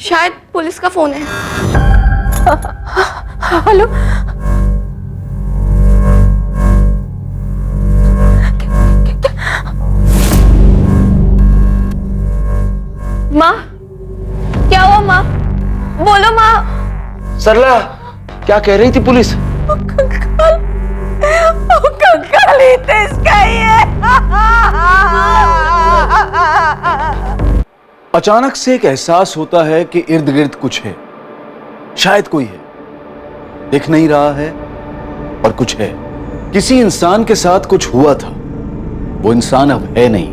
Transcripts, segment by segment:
शायद पुलिस का फोन है। हेलो, माँ, क्या हुआ माँ? बोलो माँ। सरला, क्या कह रही थी पुलिस? कंकाल ही तो इसका ही है। अचानक से एक एहसास होता है कि इर्द गिर्द कुछ है, शायद कोई है, दिख नहीं रहा है और कुछ है। किसी इंसान के साथ कुछ हुआ था, वो इंसान अब है नहीं।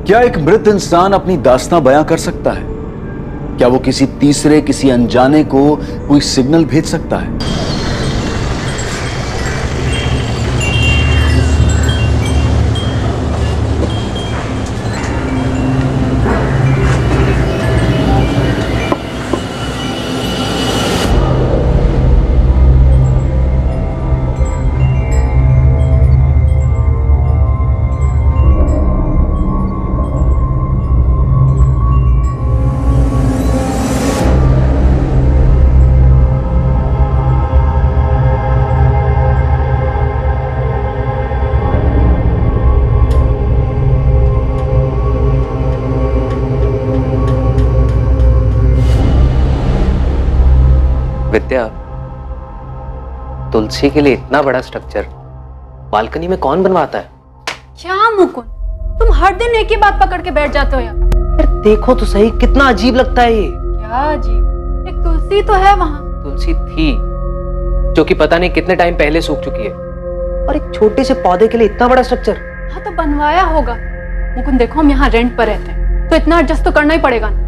क्या एक मृत इंसान अपनी दास्तां बयां कर सकता है? क्या वो किसी तीसरे, किसी अनजाने को कोई सिग्नल भेज सकता है? विद्या, तुलसी के लिए इतना बड़ा स्ट्रक्चर बालकनी में कौन बनवाता है? क्या मुकुंद, तुम हर दिन एक ही बात पकड़ के बैठ जाते हो यार। यार देखो तो सही, कितना अजीब लगता है ये। क्या अजीब? एक तुलसी तो है वहाँ। तुलसी थी जो कि पता नहीं कितने टाइम पहले सूख चुकी है, और एक छोटे से पौधे के लिए इतना बड़ा स्ट्रक्चर। हाँ तो बनवाया होगा। मुकुंद देखो, हम यहाँ रेंट पर रहते हैं तो इतना एडजस्ट तो करना ही पड़ेगा ना।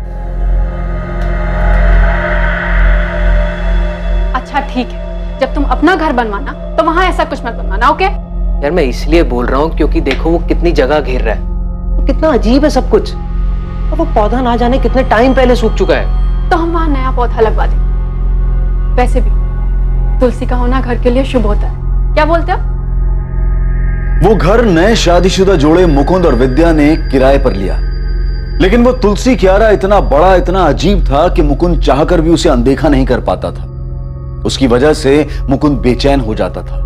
अच्छा ठीक है, जब तुम अपना घर बनवाना तो वहां ऐसा कुछ मत बनवाना, ओके? यार मैं इसलिए बोल रहा हूँ क्योंकि देखो वो कितनी जगह घेर रहा है, कितना अजीब है सब कुछ, और वो पौधा ना जाने कितने टाइम पहले सूख चुका है। तो हम वहां नया पौधा लगवा देंगे। वैसे भी तुलसी का होना घर के लिए शुभ होता है, क्या बोलते हो? वो घर नए शादीशुदा जोड़े मुकुंद और विद्या ने किराए पर लिया, लेकिन वो तुलसी क्यारा इतना बड़ा, इतना अजीब था कि मुकुंद चाहकर भी उसे अनदेखा नहीं कर पाता था। उसकी वजह से मुकुंद बेचैन हो जाता था,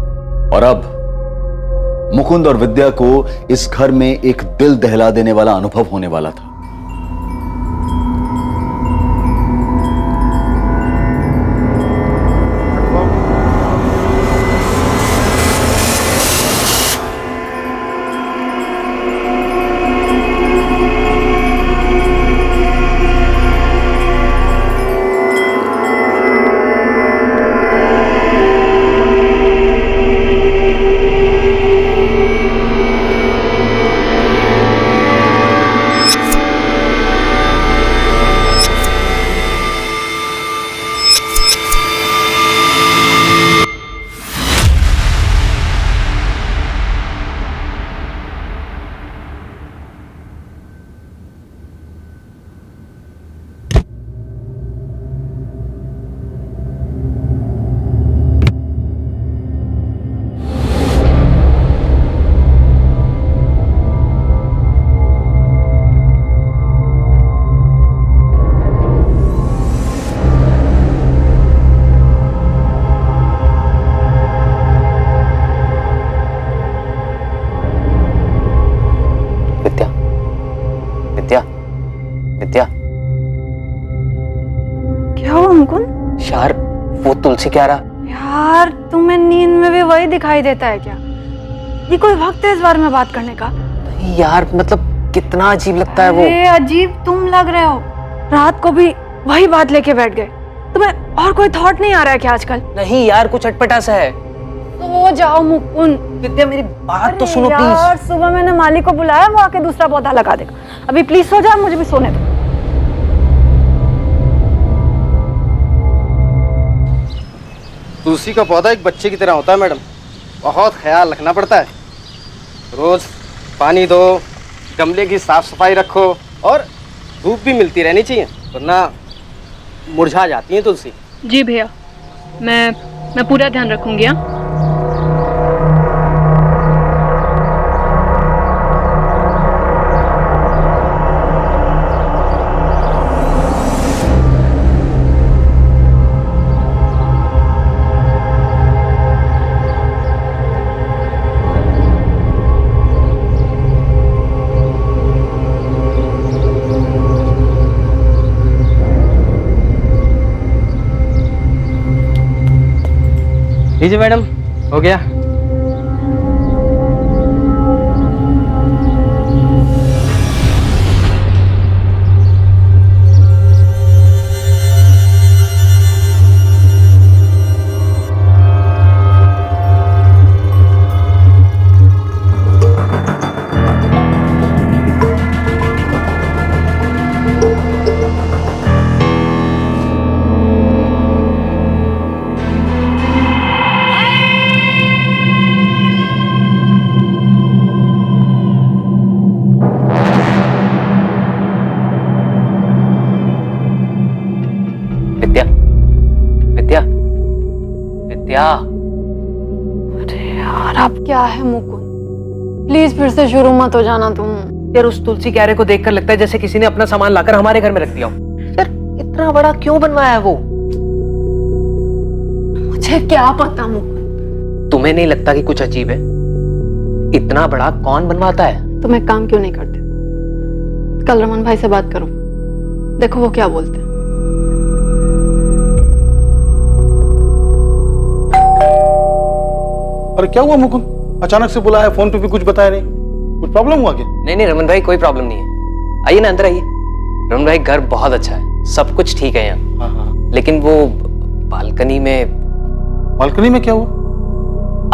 और अब मुकुंद और विद्या को इस घर में एक दिल दहला देने वाला अनुभव होने वाला था। विद्या, क्या हुआ मुकुंद? यार वो तुलसी क्यारा। यार तुम्हें नींद में भी वही दिखाई देता है क्या? ये कोई वक्त है इस बारे में बात करने का? नहीं यार, मतलब कितना अजीब लगता है वो। अरे अजीब तुम लग रहे हो, रात को भी वही बात लेके बैठ गए। तुम्हें और कोई थॉट नहीं आ रहा है क्या आजकल? नहीं यार, कुछ अटपटा सा है। सो जाओ मुकुंद। विद्या मेरी बात तो सुनो यार, प्लीज। सुबह मैंने माली को बुलाया, वो आके दूसरा पौधा लगा देगा। अभी प्लीज सो जाओ, मुझे भी सोने दो। तुलसी का पौधा एक बच्चे की तरह होता है मैडम, बहुत ख्याल रखना पड़ता है। रोज पानी दो, गमले की साफ सफाई रखो, और धूप भी मिलती रहनी चाहिए, वरना मुरझा जाती है तुलसी। जी भैया, मैं पूरा ध्यान रखूंगी। हाँ लीजिए मैडम, हो गया। विद्या, विद्या, विद्या। अरे यार अब क्या है मुकुंद, प्लीज फिर से शुरू मत हो जाना तुम। यार उस तुलसी क्यारे को देखकर लगता है जैसे किसी ने अपना सामान लाकर हमारे घर में रख दिया हो। यार इतना बड़ा क्यों बनवाया है वो? मुझे क्या पता मुकुंद। तुम्हें नहीं लगता कि कुछ अजीब है? इतना बड़ा कौन बनवाता है? तुम एक काम क्यों नहीं करते, कल रमन भाई से बात करो, देखो वो क्या बोलते हैं। अरे क्या हुआ मुकुंद, अचानक से बुलाया, फोन पे भी कुछ बताया नहीं, कुछ प्रॉब्लम हुआ क्या? नहीं रमन भाई, कोई प्रॉब्लम नहीं है। आइए ना, अंदर आइए। रमन भाई घर बहुत अच्छा है, सब कुछ ठीक है यहाँ। हाँ। लेकिन वो बालकनी में। बालकनी में क्या हुआ?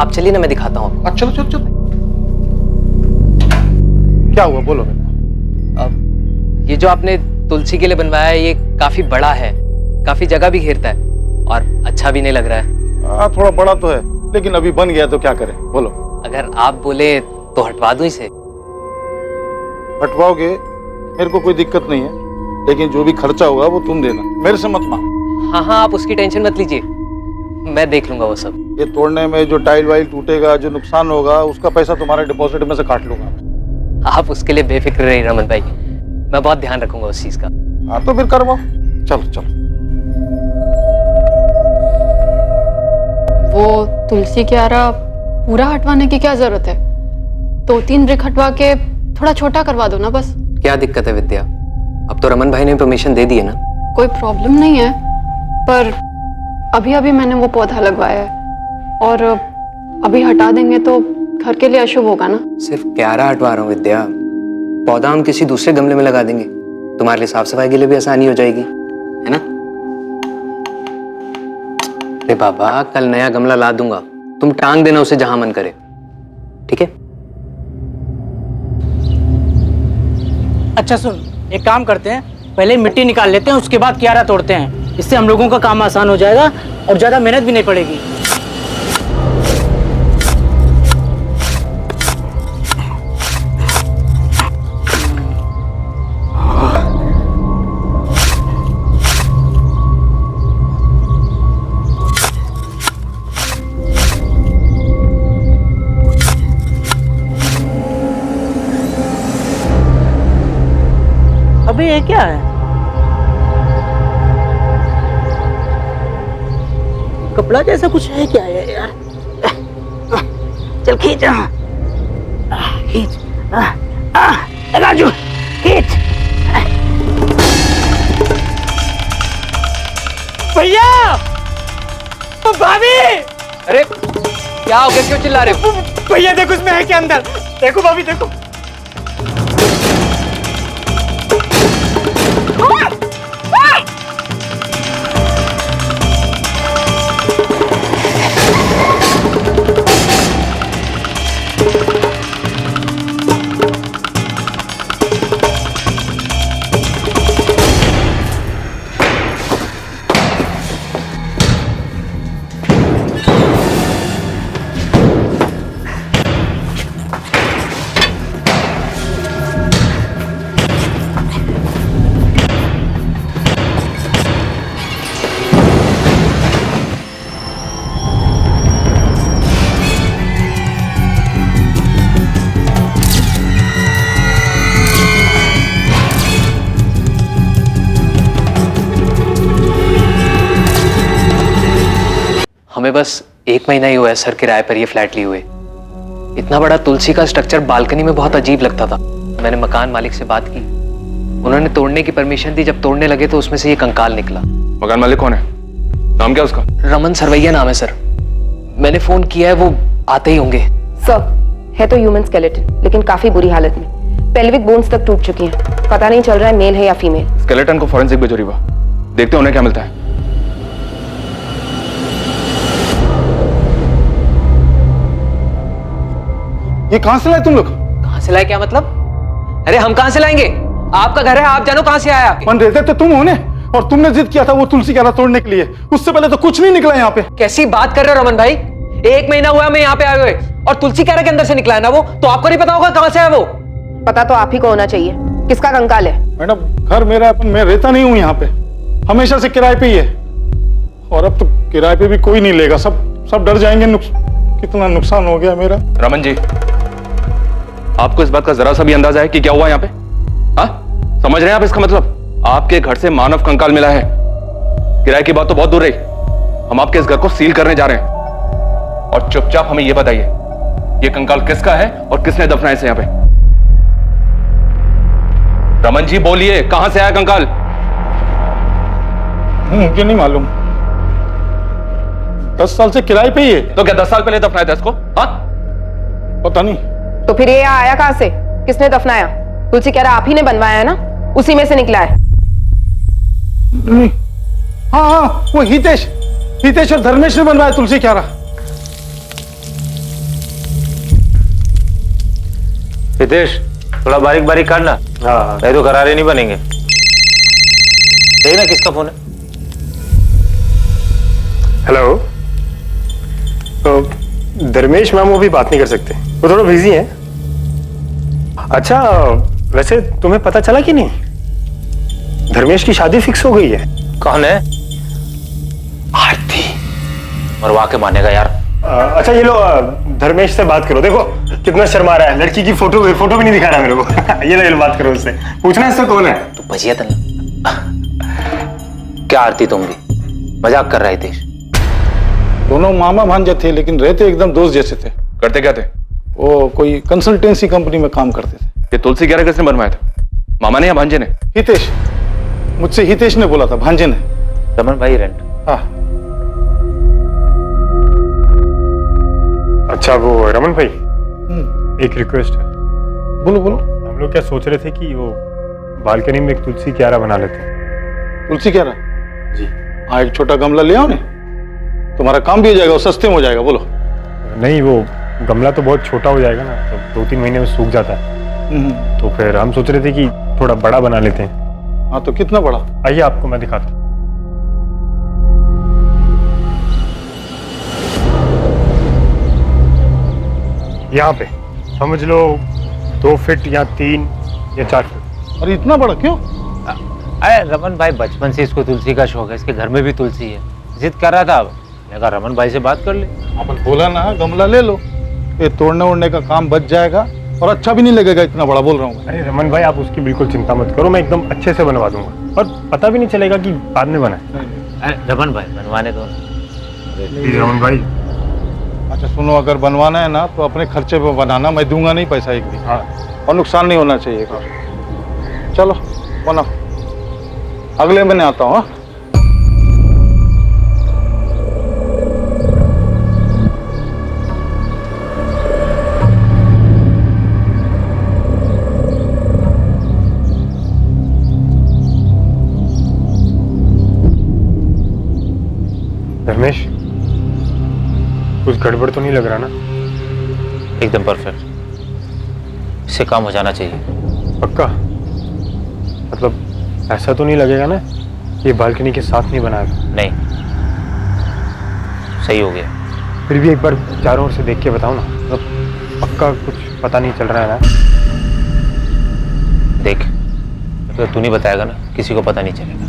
आप चलिए ना, मैं दिखाता हूँ आपको। चलो चलो चलो। क्या हुआ बोलो बेटा। अब ये जो आपने तुलसी के लिए बनवाया है, ये काफी बड़ा है, काफी जगह भी घेरता है और अच्छा भी नहीं लग रहा है। थोड़ा बड़ा तो है, लेकिन अभी बन गया तो क्या करें बोलो। अगर आप बोले तो हटवा दूं इसे। हटवाओगे मेरे को कोई दिक्कत नहीं है, लेकिन जो भी खर्चा होगा वो तुम देना, मेरे से मत मांग। हाँ, आप उसकी टेंशन मत लीजिए, मैं देख लूंगा वो सब। ये तोड़ने में जो टाइल वाइल टूटेगा, जो नुकसान होगा, उसका पैसा तुम्हारे डिपॉजिट में से काट लूंगा। आप उसके लिए बेफिक्र रहिए रमन भाई, मैं बहुत ध्यान रखूंगा उस चीज का। हाँ तो फिर करवाओ, चलो चलो। वो तुलसी क्यारा पूरा हटवाने की क्या जरूरत है, 2-3 ब्रिक हटवा के थोड़ा छोटा करवा दो ना बस। क्या दिक्कत है विद्या, अब तो रमन भाई ने परमिशन दे दी है ना। कोई प्रॉब्लम नहीं है, पर अभी अभी मैंने वो पौधा लगवाया है और अभी हटा देंगे तो घर के लिए अशुभ होगा ना। सिर्फ क्यारा हटवा रहा हूँ विद्या, पौधा हम किसी दूसरे गमले में लगा देंगे, तुम्हारे लिए साफ सफाई के लिए भी आसानी हो जाएगी, है ना? अरे बाबा, कल नया गमला ला दूंगा, तुम टांग देना उसे जहां मन करे, ठीक है? अच्छा सुन, एक काम करते हैं, पहले मिट्टी निकाल लेते हैं, उसके बाद क्यारा तोड़ते हैं। इससे हम लोगों का काम आसान हो जाएगा और ज्यादा मेहनत भी नहीं पड़ेगी। अबे ये क्या है? कपड़ा जैसा कुछ है क्या है यार? चल खींच, खींच, राजू खींच। भैया, भाभी। अरे क्या हो गया, क्यों चिल्ला रहे हो? भैया देखो उसमें है क्या अंदर, देखो भाभी देखो। हमें बस 1 महीना ही हुआ है सर किराए पर ये फ्लैट लिए हुए। इतना बड़ा तुलसी का स्ट्रक्चर बालकनी में बहुत अजीब लगता था। मैंने मकान मालिक से बात की, उन्होंने तोड़ने की परमिशन दी। जब तोड़ने लगे तो उसमें से ये कंकाल निकला। मकान मालिक कौन है, नाम क्या उसका? रमन सरवैया नाम है सर। मैंने फोन किया है, वो आते ही होंगे। सर, है तो ह्यूमन स्केलेटन, लेकिन काफी बुरी हालत में। पेल्विक बोन्स तक टूट चुकी हैं। पता नहीं चल रहा है मेल है या फीमेल। स्केलेटन को फॉरेंसिक भेजो रीवा, देखते हैं उन्हें क्या मिलता है। ये कहां से लाए तुम लोग? कहां से लाए क्या मतलब? अरे हम कहां से लाएंगे? आपका घर है, आप जानो कहां से आया। मन रहते तो तुम होने, और तुमने जिद किया था वो तुलसी क्यारा तोड़ने के लिए। उससे पहले तो कुछ नहीं निकला यहाँ पे। कैसी बात कर रहे हो रमन भाई? 1 महीना हुआ मैं यहाँ पे आए हुए, और तुलसी क्यारा के अंदर से निकला है ना वो, तो आपको नहीं पता होगा कहां से है वो? पता तो आप ही को होना चाहिए। किसका कंकाल है? मैडम, घर मेरा अपन, मैं रहता नहीं हूँ यहाँ पे, हमेशा से किराए पे ही है। और अब तो किराए पे भी कोई नहीं लेगा, सब डर जाएंगे। कितना नुकसान हो गया मेरा। रमन जी, आपको इस बात का जरा सा भी अंदाजा है कि क्या हुआ यहाँ पे? हाँ, समझ रहे हैं आप इसका मतलब? आपके घर से मानव कंकाल मिला है। किराए की बात तो बहुत दूर रही, हम आपके इस घर को सील करने जा रहे हैं। और चुपचाप हमें यह बताइए, ये कंकाल किसका है और किसने दफनाया इसे यहाँ पे? रमन जी बोलिए, कहां से आया कंकाल? मुझे नहीं मालूम, 10 साल से किराए पे ही है। तो क्या 10 साल पहले दफनाया था इसको? हाँ, पता नहीं। तो फिर ये यहाँ आया कहां से? किसने दफनाया? तुलसी क्यारा आप ही ने बनवाया है ना, उसी में से निकला है। नहीं, हाँ, वो हितेश और धर्मेश ने बनवाया तुलसी क्यारा। हितेश, थोड़ा बारीक बारीक काटना। हाँ, नहीं तो गरारे नहीं बनेंगे। देखना किसका फोन है। हेलो, तो धर्मेश मैम वो भी बात नहीं कर सकते, वो थोड़ा बिजी हैं। अच्छा, वैसे तुम्हें पता चला कि नहीं, धर्मेश की शादी फिक्स हो गई है। कौन है? आरती। मरवा के मानेगा यार। अच्छा ये लो, धर्मेश से बात करो। देखो कितना शर्मा रहा है, लड़की की फोटो भी नहीं दिखा रहा मेरे को। ये लो, बात करो उससे, पूछना इससे कौन है। तो बजिया था ना। क्या आरती, तुम भी मजाक कर रहे थे? दोनों मामा भांजे थे, लेकिन रहते एकदम दोस्त जैसे थे। करते क्या थे? वो कोई कंसल्टेंसी कंपनी में काम करते थे। ये तुलसी क्यारा किसने बनवाया था, मामा ने या भांजे ने? हितेश, मुझसे हितेश ने बोला था, भांजे ने। रमन भाई रेंट। हाँ। अच्छा वो रमन भाई, एक रिक्वेस्ट है। बोलो बोलो। हम लोग क्या सोच रहे थे कि वो बालकनी में एक तुलसी क्यारा बना लेते हैं। तुलसी क्यारा? जी हाँ, एक छोटा गमला ले आओ ने, तुम्हारा काम भी हो जाएगा और सस्ते में हो जाएगा। बोलो। नहीं, वो गमला तो बहुत छोटा हो जाएगा ना, तो 2-3 महीने में सूख जाता है। तो फिर हम सोच रहे थे कि थोड़ा बड़ा बना लेते हैं। हाँ, तो कितना बड़ा? आइए आपको मैं दिखाता हूँ। यहाँ पे समझ लो 2 फीट या 3 या 4 फीट। अरे इतना बड़ा क्यों? अरे रमन भाई बचपन से इसको तुलसी का शौक है, इसके घर में भी तुलसी है, जिद कर रहा था। अब मैं कहा रमन भाई से बात कर ले। अपन बोला ना, गमला ले लो, ये तोड़ने ओड़ने का काम बच जाएगा और अच्छा भी नहीं लगेगा, इतना बड़ा बोल रहा हूँ। अरे रमन भाई, आप उसकी बिल्कुल चिंता मत करो, मैं एकदम अच्छे से बनवा दूंगा और पता भी नहीं चलेगा कि बाद में बना है। अरे रमन भाई बनवाने दो। प्लीज रमन भाई। अच्छा सुनो, अगर बनवाना है ना तो अपने खर्चे पे बनाना, मैं दूंगा नहीं पैसा एक भी। हाँ, और नुकसान नहीं होना चाहिए। चलो बनाओ, अगले महीने आता हूँ। धर्मेश, कुछ गड़बड़ तो नहीं लग रहा ना? एकदम परफेक्ट, इससे काम हो जाना चाहिए। पक्का? मतलब ऐसा तो नहीं लगेगा ना ये बालकनी के साथ नहीं बनाया? नहीं, सही हो गया। फिर भी एक बार चारों ओर से देख के बताओ ना, मतलब पक्का कुछ पता नहीं चल रहा है ना? देख, तो तू नहीं बताएगा ना, किसी को पता नहीं चलेगा।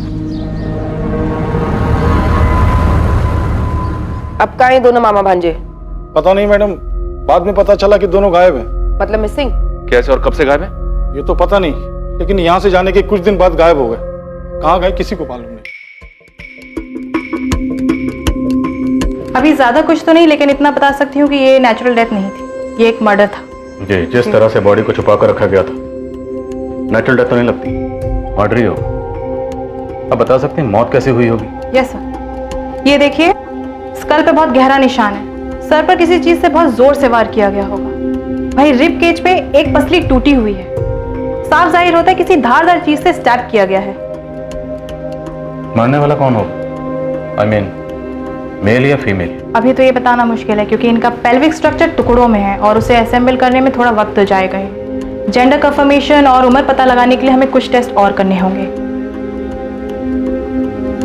अब कहाँ हैं दोनों मामा भांजे? पता नहीं मैडम, बाद में पता चला कि दोनों गायब हैं। मतलब मिसिंग? कैसे और कब से गायब है? ये तो पता नहीं, लेकिन यहाँ से जाने के कुछ दिन बाद गायब हो गए। कहाँ गए किसी को मालूम नहीं। अभी ज्यादा कुछ तो नहीं, लेकिन इतना बता सकती हूँ कि ये नेचुरल डेथ नहीं थी, ये एक मर्डर था। जी, जिस तरह से बॉडी को छुपा कर रखा गया था, नेचुरल डेथ तो नहीं लगती, मर्डर ही हो। अब बता सकते हैं मौत कैसे हुई होगी? यस सर, ये देखिए, स्कल पे बहुत गहरा निशान है, सर पर किसी चीज से बहुत जोर से वार किया गया होगा। भाई रिब केज पे एक पसली टूटी हुई है, साफ जाहिर होता है किसी धारदार चीज से स्टैब किया गया है। मारने वाला कौन होगा? I mean, मेल या फीमेल? अभी तो ये बताना मुश्किल है क्योंकि इनका पेल्विक स्ट्रक्चर टुकड़ों में है और उसे असेंबल करने में थोड़ा वक्त तो जाएगा ही। जेंडर कंफर्मेशन और उम्र पता लगाने के लिए हमें कुछ टेस्ट और करने होंगे।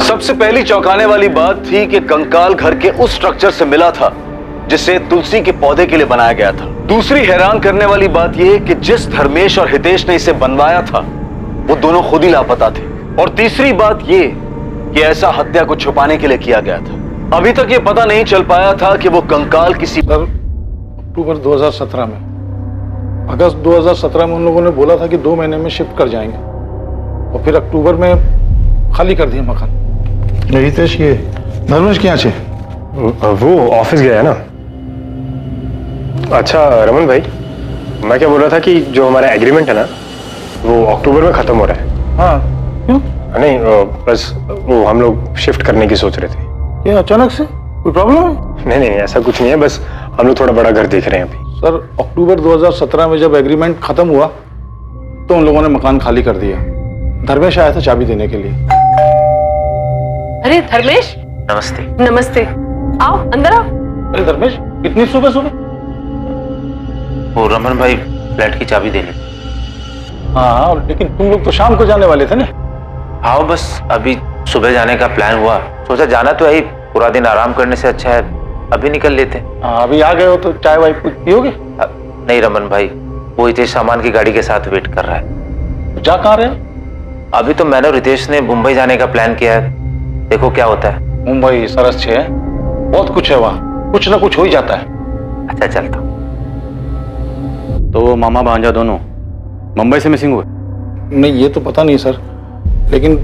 सबसे पहली चौंकाने वाली बात थी कि कंकाल घर के उस स्ट्रक्चर से मिला था जिसे तुलसी के पौधे के लिए बनाया गया था। दूसरी हैरान करने वाली बात यह कि जिस धर्मेश और हितेश ने इसे बनवाया था वो दोनों खुद ही लापता थे। और तीसरी बात यह कि ऐसा हत्या को छुपाने के लिए किया गया था। अभी तक ये पता नहीं चल पाया था कि वो कंकाल किसी अक्टूबर 2017 में, अगस्त 2017 में उन लोगों ने बोला था कि 2 महीने में शिफ्ट कर जाएंगे और फिर अक्टूबर में खाली कर दिया मकान। हितेश ये धर्मेश क्या छे? वो ऑफिस गया है ना। अच्छा रमन भाई, मैं क्या बोल रहा था कि जो हमारा एग्रीमेंट है ना वो अक्टूबर में खत्म हो रहा है। हाँ क्यों? नहीं बस वो हम लोग शिफ्ट करने की सोच रहे थे। ये अचानक से कोई प्रॉब्लम है? नहीं ऐसा कुछ नहीं है, बस हम लोग थोड़ा बड़ा घर देख रहे हैं अभी। सर अक्टूबर 2017 में जब एग्रीमेंट खत्म हुआ तो उन लोगों ने मकान खाली कर दिया। धर्मेश आया था चाबी देने के लिए। अरे धर्मेश, नमस्ते। नमस्ते, आओ अंदर आओ। अरे धर्मेश, इतनी सुबह सुबह? वो रमन भाई फ्लैट की चाबी देने। हाँ लेकिन तुम लोग तो शाम को जाने वाले थे ना? हाँ बस अभी सुबह जाने का प्लान हुआ, सोचा जाना तो है ही, पूरा दिन आराम करने से अच्छा है अभी निकल लेते। हाँ अभी आ गए हो तो चाय वाय कुछ पियोगे? नहीं रमन भाई, वो हितेश सामान की गाड़ी के साथ वेट कर रहा है। जा कहाँ रहे? अभी तो मैंने और हितेश ने मुंबई जाने का प्लान किया है, देखो क्या होता है। मुंबई सरस है, बहुत कुछ है वहाँ, कुछ ना कुछ हो ही जाता है। अच्छा चलता। तो मामा भांजा दोनों मुंबई से मिसिंग हुए? नहीं ये तो पता नहीं सर, लेकिन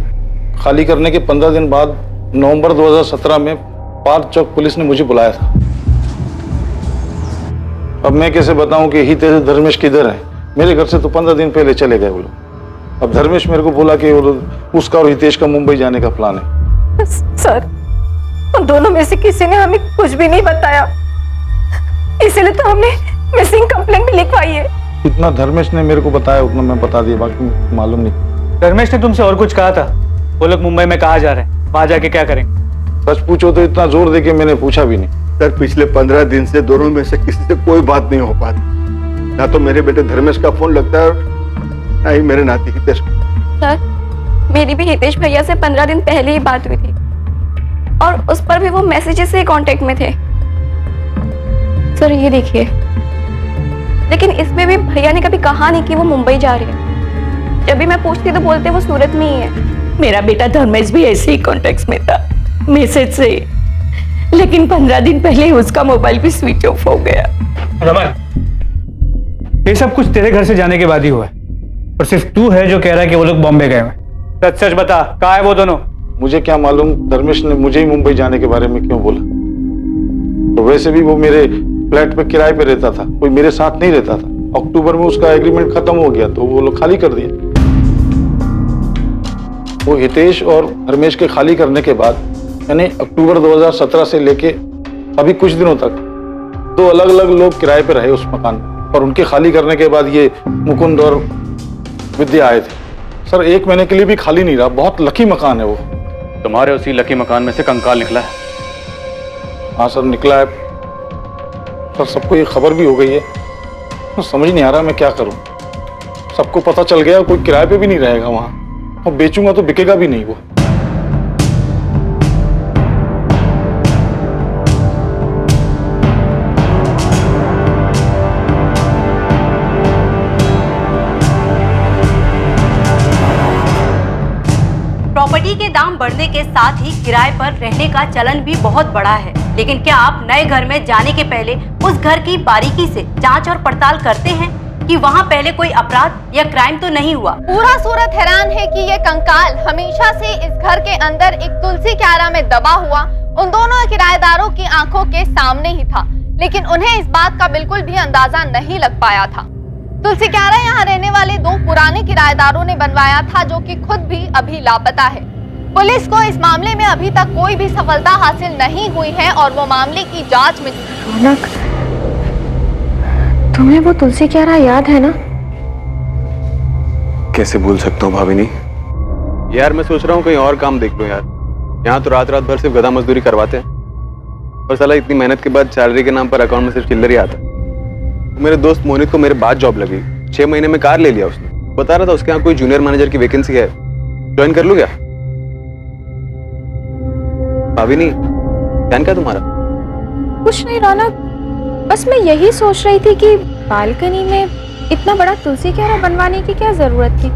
खाली करने के 15 दिन बाद नवंबर 2017 में पार्क चौक पुलिस ने मुझे बुलाया था। अब मैं कैसे बताऊं कि हितेश धर्मेश किधर है? मेरे घर से तो 15 दिन पहले चले गए वो लोग। अब धर्मेश मेरे को बोला कि उसका और हितेश का मुंबई जाने का प्लान है। सर उन दोनों में से किसी ने हमें कुछ भी नहीं बताया, इसीलिए तो हमने मिसिंग कंप्लेंट भी लिखवाई है। इतना धर्मेश ने मेरे को बताया उतना मैं बता दिया, बाकी मालूम नहीं। धर्मेश ने तुमसे और कुछ कहा था? वो लोग मुंबई में कहाँ जा रहे हैं, वहां जाके क्या करेंगे? सच पूछो तो इतना जोर देके मैंने पूछा भी नहीं। सर पिछले 15 दिन से दोनों में से किसी से कोई बात नहीं हो पाती। ना तो मेरे बेटे धर्मेश का फोन लगता है ना ही मेरे नाती हितेश। सर मेरी भी हितेश भैया से 15 दिन पहले ही बात हुई थी और उस पर भी वो मैसेजेस से कांटेक्ट में थे। सर ये देखिए, लेकिन इसमें भी भैया ने कभी कहा नहीं कि वो मुंबई जा रहे हैं। जब भी मैं पूछती तो बोलते वो सूरत में ही है। मेरा बेटा धर्मेश भी ऐसे ही कॉन्टेक्ट में था मैसेज से, लेकिन 15 दिन पहले उसका मोबाइल भी स्विच ऑफ हो गया। रमन, ये सब कुछ तेरे घर से जाने के बाद ही हुआ है और सिर्फ तू है जो कह रहा है कि वो लोग बॉम्बे गए हैं। सच सच बता, कहाँ है वो दोनों? मुझे क्या मालूम धर्मेश ने मुझे ही मुंबई जाने के बारे में क्यों बोला। तो वैसे भी वो मेरे फ्लैट पे किराए पे रहता था, कोई मेरे साथ नहीं रहता था। अक्टूबर में उसका एग्रीमेंट खत्म हो गया तो वो लोग खाली कर दिए। वो हितेश और धर्मेश के खाली करने के बाद यानी अक्टूबर 2017 से लेके अभी कुछ दिनों तक 2 अलग अलग लोग किराए पे रहे उस मकान में, और उनके खाली करने के बाद ये मुकुंद और विद्या आए थे। सर 1 महीने के लिए भी खाली नहीं रहा। बहुत लकी मकान है वो। तुम्हारे उसी लकी मकान में से कंकाल निकला है? हाँ सर निकला है सर, सबको ये खबर भी हो गई है। तो समझ नहीं आ रहा मैं क्या करूं। सबको पता चल गया, कोई किराए पे भी नहीं रहेगा वहां, और बेचूंगा तो बिकेगा भी नहीं वो। प्रॉपर्टी के दाम बढ़ने के साथ ही किराए पर रहने का चलन भी बहुत बढ़ा है, लेकिन क्या आप नए घर में जाने के पहले उस घर की बारीकी से जांच और पड़ताल करते हैं कि वहां पहले कोई अपराध या क्राइम तो नहीं हुआ? पूरा सूरत हैरान है कि ये कंकाल हमेशा से इस घर के अंदर एक तुलसी क्यारा में दबा हुआ उन दोनों किराएदारों की आंखों के सामने ही था, लेकिन उन्हें इस बात का बिल्कुल भी अंदाजा नहीं लग पाया था। तुलसी क्यारा यहाँ रहने वाले 2 पुराने किराएदारों ने बनवाया था, जो कि खुद भी अभी लापता है। पुलिस को इस मामले में अभी तक कोई भी सफलता हासिल नहीं हुई है और वो मामले की जांच में। रौनक, तुम्हें वो तुलसी क्यारा याद है ना? कैसे भूल सकता हूँ भाभी नहीं। यार मैं सोच रहा हूँ कहीं और काम देख लूँ यार। यहाँ तो रात रात भर सिर्फ गधा मजदूरी करवाते हैं और साला इतनी मेहनत के बाद सैलरी के नाम पर अकाउंट में सिर्फ चिल्लर ही आता। मेरे दोस्त मोहित को मेरे बाद जॉब लगी, 6 महीने में कार ले लिया उसने। बता रहा था उसके यहाँ कोई जूनियर मैनेजर की वैकेंसी है, ज्वाइन कर लूँ क्या? भाभी नहीं, ध्यान क्या तुम्हारा? कुछ नहीं रौनक, बस मैं यही सोच रही थी कि बालकनी में इतना बड़ा तुलसी क्यारा बनवाने की क्या जरूरत थी।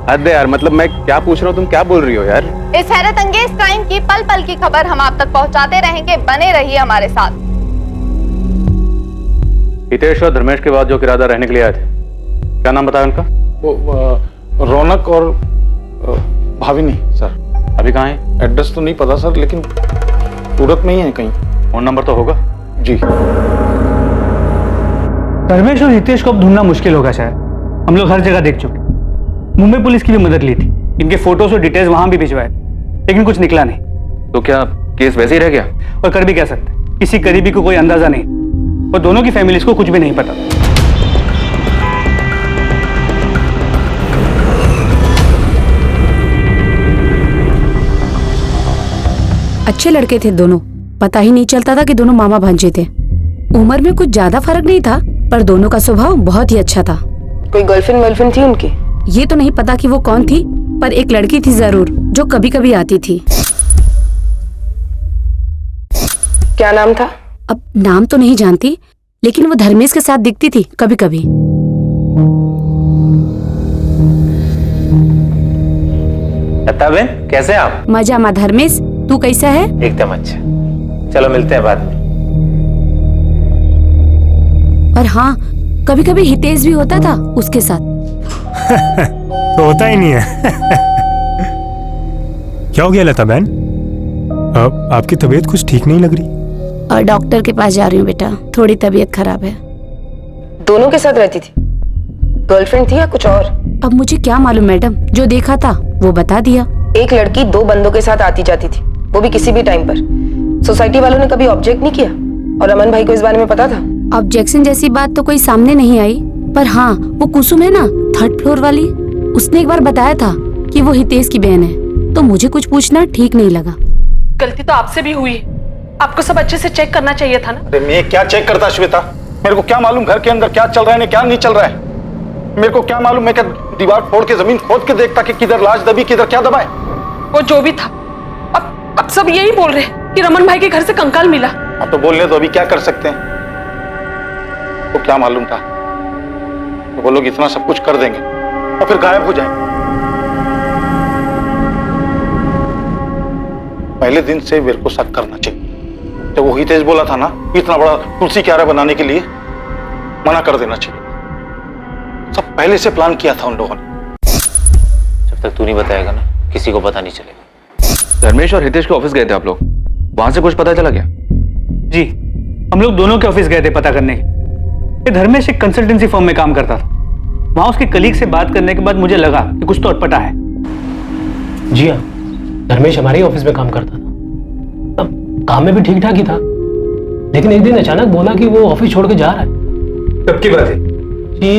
हद है यार, मतलब मैं क्या पूछ रहा हूँ, तुम क्या बोल रही हो यार? इस हैरत अंगेज क्राइम की पल पल की खबर हम आप तक पहुंचाते रहेंगे, बने रहिए हमारे साथ। हितेश और धर्मेश के बाद जो किराएदार रहने के लिए आए थे, क्या नाम बताया उनका? वो रौनक और भाविनी सर। अभी कहाँ है? एड्रेस तो नहीं पता सर, लेकिन सूरत में ही है कहीं। फोन नंबर तो होगा? जी। धर्मेश और हितेश को अब ढूंढना मुश्किल होगा शायद। हम लोग हर जगह देख चुके, मुंबई पुलिस की भी मदद ली थी, इनके फोटोज और डिटेल्स वहां भी भिजवाए, लेकिन कुछ निकला नहीं। तो क्या केस वैसे ही रह गया? और कर भी कह सकते, किसी करीबी को कोई अंदाजा नहीं और दोनों की फैमिलीज को कुछ भी नहीं पता। अच्छे लड़के थे दोनों, पता ही नहीं चलता था कि दोनों मामा भांजे थे। उम्र में कुछ ज्यादा फर्क नहीं था, पर दोनों का स्वभाव बहुत ही अच्छा था। कोई गर्लफ्रेंड वर्लफ्रेंड थी उनकी? ये तो नहीं पता कि वो कौन थी, पर एक लड़की थी जरूर जो कभी कभी आती थी। क्या नाम था? अब नाम तो नहीं जानती, लेकिन वो धर्मेश के साथ दिखती थी कभी कभी। बहन कैसे हैं आप? मजा मा धर्मेश, तू कैसा है? एकदम अच्छा। चलो मिलते हैं बाद में। और हाँ, कभी कभी हितेश भी होता था उसके साथ। तो होता ही नहीं है। क्या हो गया लता बहन? आपकी तबीयत कुछ ठीक नहीं लग रही। और डॉक्टर के पास जा रही हूँ बेटा, थोड़ी तबीयत खराब है। दोनों के साथ रहती थी? गर्लफ्रेंड थी या कुछ और? अब मुझे क्या मालूम मैडम, जो देखा था वो बता दिया। एक लड़की 2 बंदों के साथ आती जाती थी, वो भी किसी भी टाइम पर। सोसाइटी वालों ने कभी ऑब्जेक्ट नहीं किया? और अमन भाई को इस बारे में पता था? ऑब्जेक्शन जैसी बात तो कोई सामने नहीं आई, पर हाँ, वो कुसुम है ना 3rd फ्लोर वाली, उसने एक बार बताया था कि वो हितेश की बहन है, तो मुझे कुछ पूछना ठीक नहीं लगा। गलती तो आपसे भी हुई, आपको सब अच्छे से चेक करना चाहिए था ना। अरे मैं क्या चेक करता श्वेता? मेरे को क्या मालूम घर के अंदर क्या चल रहा है क्या नहीं चल रहा है? मेरे को क्या मालूम? मैं क्या दीवार फोड़ के जमीन खोद के देखता कि किधर लाश दबी किधर क्या दबा है? वो जो भी था, अब सब यही बोल रहे कि रमन भाई के घर से कंकाल मिला। अब तो बोलने तो अभी क्या कर सकते हैं? तो क्या मालूम था तो वो लोग इतना सब कुछ कर देंगे और फिर गायब हो जाएंगे। पहले दिन से मेरे को शक करना चाहिए। जब वो हितेश बोला था ना इतना बड़ा तुलसी क्यारा बनाने के लिए, मना कर देना चाहिए। सब पहले से प्लान किया था उन लोगों ने। जब तक तू नहीं बताएगा ना, किसी को पता नहीं चलेगा। धर्मेश और हितेश के ऑफिस गए थे आप लोग, वहां से कुछ पता चला क्या? जी, हम लोग दोनों के ऑफिस गए थे पता करने। ये धर्मेश एक कंसल्टेंसी फर्म में काम करता था। वहां उसके कलीग से बात करने के बाद मुझे लगा कि कुछ तो अटपटा है। जी हाँ, धर्मेश हमारे ही ऑफिस में काम करता था। अब काम में भी ठीक ठाक ही था, लेकिन एक दिन अचानक बोला कि वो ऑफिस छोड़ के जा रहा है। कब की बात है? जी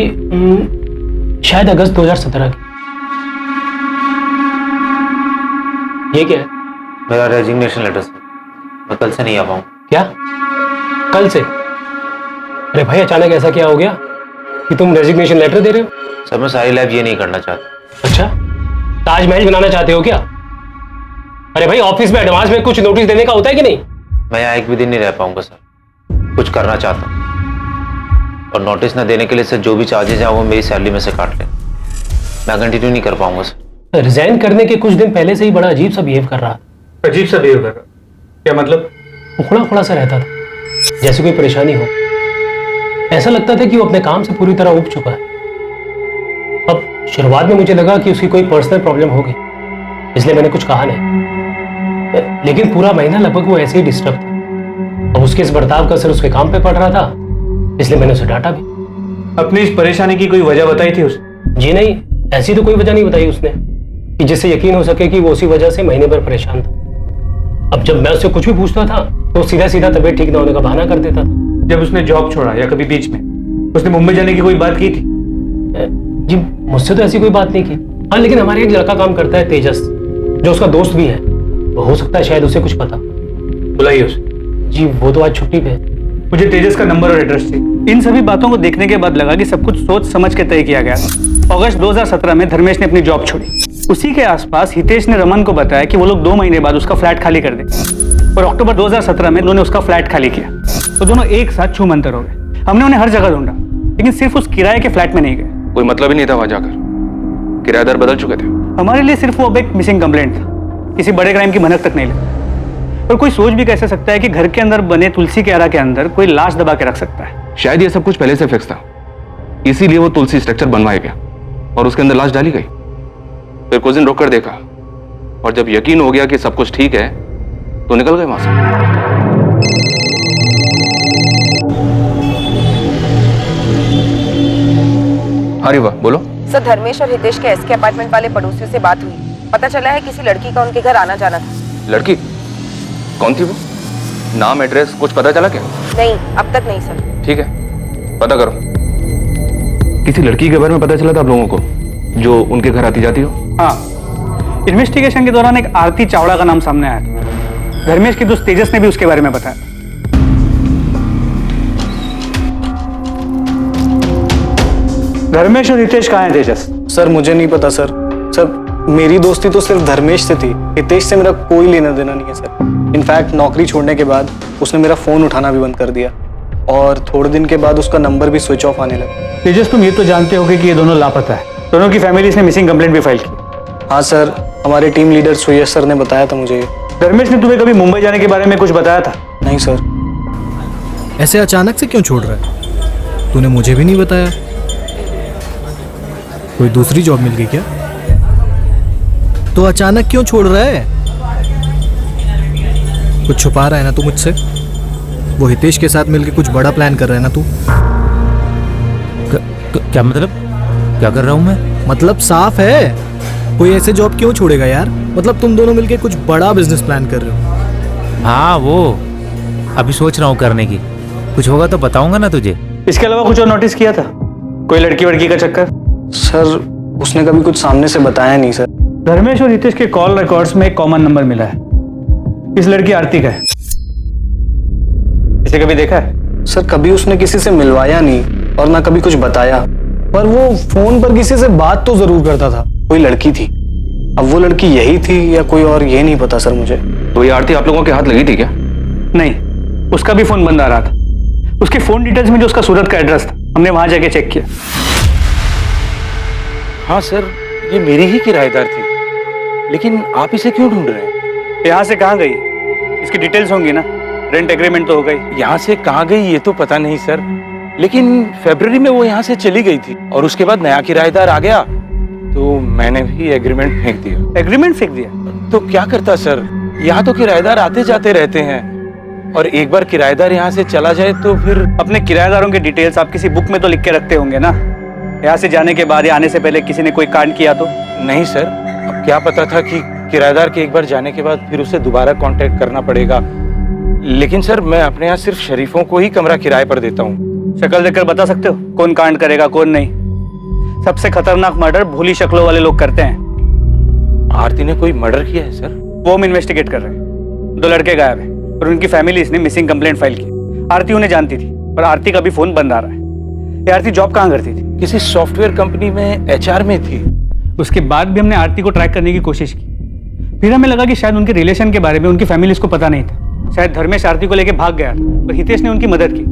शायद अगस्त 2017 की। ये क्या है? मेरा रेजिग्नेशन लेटर सर, मैं कल से नहीं आ पाऊंगा। क्या? कल से? अरे भाई अचानक ऐसा क्या हो गया कि तुम रेजिग्नेशन लेटर दे रहे हो? सर मैं सारी लाइफ ये नहीं करना चाहता। अच्छा, ताजमहल बनाना चाहते हो क्या? अरे भाई ऑफिस में एडवांस में कुछ नोटिस देने का होता है कि नहीं? मैं यहाँ एक भी दिन नहीं रह पाऊंगा सर, कुछ करना चाहता हूँ। और नोटिस न देने के लिए सर जो भी चार्जेज हैं वो मेरी सैलरी में से काट लें। मैं कंटिन्यू नहीं कर पाऊंगा सर। रिजाइन करने के कुछ दिन पहले से ही बड़ा अजीब सा बिहेव कर रहा। अजीब सा बिहेव कर रहा? क्या मतलब? उखड़ा उखड़ा सा रहता था, जैसे कोई परेशानी हो। ऐसा लगता था कि वो अपने काम से पूरी तरह उब चुका है। अब शुरुआत में मुझे लगा कि उसकी कोई पर्सनल प्रॉब्लम होगी, इसलिए मैंने कुछ कहा नहीं। लेकिन पूरा महीना लगभग वो ऐसे ही डिस्टर्ब था। अब उसके इस बर्ताव का असर उसके काम पे पड़ रहा था, इसलिए मैंने उसे डांटा भी। अपनी इस परेशानी की कोई वजह बताई थी उसने? जी नहीं, ऐसी तो कोई वजह नहीं बताई उसने। कि जिससे यकीन हो सके कि वो उसी वजह से महीने भर परेशान था। अब जब मैं उससे कुछ भी पूछता था तो सीधा सीधा तबीयत ठीक ना होने का बहाना कर देता था। जब उसने जॉब छोड़ा या कभी बीच में उसने मुंबई जाने की कोई बात की थी? जी मुझसे तो ऐसी कोई बात नहीं की। हाँ लेकिन हमारे एक लड़का काम करता है तेजस, जो उसका दोस्त भी है, वो हो सकता है शायद उसे कुछ पता। बुलाइए उसे। जी वो तो आज छुट्टी पे है। मुझे तेजस का नंबर और एड्रेस चाहिए। इन सभी बातों को देखने के बाद लगा कि सब कुछ सोच समझ के तय किया गया था। अगस्त 2017 में धर्मेश ने अपनी जॉब छोड़ी। उसी के आसपास हितेश ने रमन को बताया कि वो लोग 2 महीने बाद उसका फ्लैट खाली कर दें, और अक्टूबर 2017 में उन्होंने उसका फ्लैट खाली किया। तो दोनों एक साथ छू मंतर हो गए। हमने उन्हें हर जगह ढूंढा, लेकिन सिर्फ उस किराए के फ्लैट में नहीं गए। कोई मतलब ही नहीं था वहां जाकर, किराएदार बदल चुके थे। हमारे लिए सिर्फ वो अब एक मिसिंग कंप्लेंट था, किसी बड़े क्राइम की भनक तक नहीं लगी। और कोई सोच भी कैसे सकता है कि घर के अंदर बने तुलसी के आरा के अंदर कोई लाश दबा के रख सकता है। शायद ये सब कुछ पहले से फिक्स था, इसीलिए वो तुलसी स्ट्रक्चर बनवाया गया और उसके अंदर लाश डाली गई। फिर कुछ दिन रुक कर देखा, और जब यकीन हो गया कि सब कुछ ठीक है तो निकल गए वहां से। अरे वाह, बोलो। सर, धर्मेश और हितेश के एसके अपार्टमेंट वाले पड़ोसियों से बात हुई। पता चला है किसी लड़की का उनके घर आना जाना था। लड़की? कौन थी वो? नाम एड्रेस कुछ पता चला क्या? नहीं, अब तक नहीं सर। ठीक है, पता करो। किसी लड़की के बारे में पता चला था आप लोगों को जो उनके घर आती जाती हो? हाँ, इन्वेस्टिगेशन के दौरान एक आरती चावड़ा का नाम सामने आया था। धर्मेश के दोस्त तेजस ने भी उसके बारे में बताया। धर्मेश और हितेश कहाँ हैं तेजस? सर मुझे नहीं पता सर। सर मेरी दोस्ती तो सिर्फ धर्मेश से थी, हितेश से मेरा कोई लेना देना नहीं है सर। इनफैक्ट नौकरी छोड़ने के बाद उसने मेरा फोन उठाना भी बंद कर दिया, और थोड़े दिन के बाद उसका नंबर भी स्विच ऑफ आने लगा। तेजस, तुम ये तो जानते होगे कि ये दोनों लापता है। दोनों की फैमिलीज ने मिसिंग कंप्लेंट भी फाइल की। हाँ सर, हमारे टीम लीडर सुयश सर ने बताया था मुझे। धर्मेश ने तुम्हें कभी मुंबई जाने के बारे में कुछ बताया था? नहीं सर। ऐसे अचानक से क्यों छोड़ रहा है? तूने मुझे भी नहीं बताया। कोई दूसरी जॉब मिल गई क्या? तो अचानक क्यों छोड़ रहा है? कुछ छुपा रहा है ना तू मुझसे? वो हितेश के साथ मिलके कुछ बड़ा प्लान कर रहा है ना तू? क्या मतलब? क्या कर रहा हूँ मैं? मतलब साफ है, कोई ऐसे जॉब क्यों छोड़ेगा यार? मतलब तुम दोनों मिलके कुछ बड़ा बिजनेस प्लान कर रहे हो। हाँ, वो अभी सोच रहा हूँ करने की। कुछ होगा तो बताऊंगा ना तुझे। इसके अलावा कुछ और नोटिस किया था? कोई लड़की वड़की का चक्कर? सर उसने कभी कुछ सामने से बताया नहीं सर। धर्मेश और हितेश के कॉल रिकॉर्ड्स में एक कॉमन नंबर मिला है। इस लड़की आरती का है। इसे कभी देखा है? सर कभी उसने किसी से मिलवाया नहीं और ना कभी कुछ बताया, पर वो फोन पर किसी से बात तो जरूर करता था। कोई लड़की थी, अब वो लड़की यही थी या कोई और, ये नहीं पता सर मुझे। तो ये आरती आप लोगों के हाथ लगी थी क्या? नहीं, उसका भी फोन बंद आ रहा था। उसके फोन डिटेल्स में जो उसका सूरत का एड्रेस था, हमने वहां जाके चेक किया। हाँ सर, ये मेरी ही किराएदार थी, लेकिन आप इसे क्यों ढूंढ रहे हैं? यहाँ से कहाँ गई? इसकी डिटेल्स होंगी ना? रेंट एग्रीमेंट तो हो गई। यहाँ से कहाँ गई ये तो पता नहीं सर, लेकिन फरवरी में वो यहाँ से चली गई थी और उसके बाद नया किराएदार आ गया तो मैंने भी एग्रीमेंट फेंक दिया। एग्रीमेंट फेंक दिया? तो क्या करता सर, यहाँ तो किराएदार आते जाते रहते हैं, और एक बार किराएदार यहाँ से चला जाए तो फिर। अपने किराएदारों के डिटेल्स आप किसी बुक में तो लिख के रखते होंगे ना? यहाँ से जाने के बाद या आने से पहले किसी ने कोई कांड किया तो? नहीं सर, अब क्या पता था कि किराएदार के एक बार जाने के बाद फिर उसे दोबारा कांटेक्ट करना पड़ेगा। लेकिन सर मैं अपने यहाँ सिर्फ शरीफों को ही कमरा किराए पर देता हूँ। शक्ल देखकर बता सकते हो कौन कांड करेगा कौन नहीं? सबसे खतरनाक मर्डर भोली शक्लों वाले लोग करते हैं। आरती ने कोई मर्डर किया है सर? वो हम इन्वेस्टिगेट कर रहे हैं। 2 लड़के गायब हैं और उनकी फैमिलीज ने मिसिंग कंप्लेंट फाइल की। आरती उन्हें जानती थी, पर आरती का भी फोन बंद आ रहा है। ये आरती जॉब कहाँ करती थी? किसी सॉफ्टवेयर कंपनी में HR में थी। उसके बाद भी हमने आरती को ट्रैक करने की कोशिश की। फिर हमें लगा कि शायद उनके रिलेशन के बारे में उनकी फैमिलीज को पता नहीं था। शायद धर्मेश आरती को लेकर भाग गया और हितेश ने उनकी मदद की,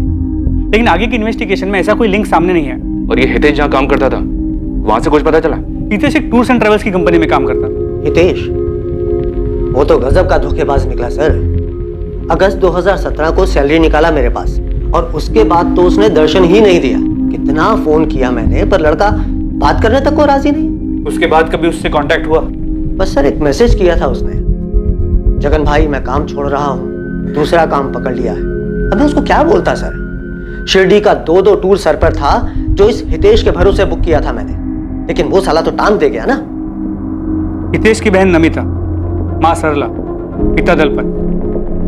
लेकिन आगे की इन्वेस्टिगेशन में ऐसा कोई लिंक सामने नहीं आया। और ये हितेश जहाँ काम करता था वहां से कुछ पता चला? हितेश एक टूर्स एंड ट्रेवल्स की कंपनी में काम करता था। हितेश वो तो गजब का धोखेबाज निकला सर। अगस्त 2017 को सैलरी निकाला मेरे पास, और उसके बाद तो उसने दर्शन ही नहीं दिया। कितना फोन किया मैंने, पर लड़का बात करने तक को राजी नहीं। उसके बाद कभी उससे कांटेक्ट हुआ? बस सर एक मैसेज किया था उसने, जगन भाई मैं काम छोड़ रहा हूँ, दूसरा काम पकड़ लिया है। अब मैं उसको क्या बोलता सर? शिरडी का 2 टूर सर पर था जो इस हितेश के भरोसे बुक किया था मैंने, लेकिन वो साला तो टांग दे गया ना। हितेश की बहन नमिता, माँ सरला, पिता दलपत,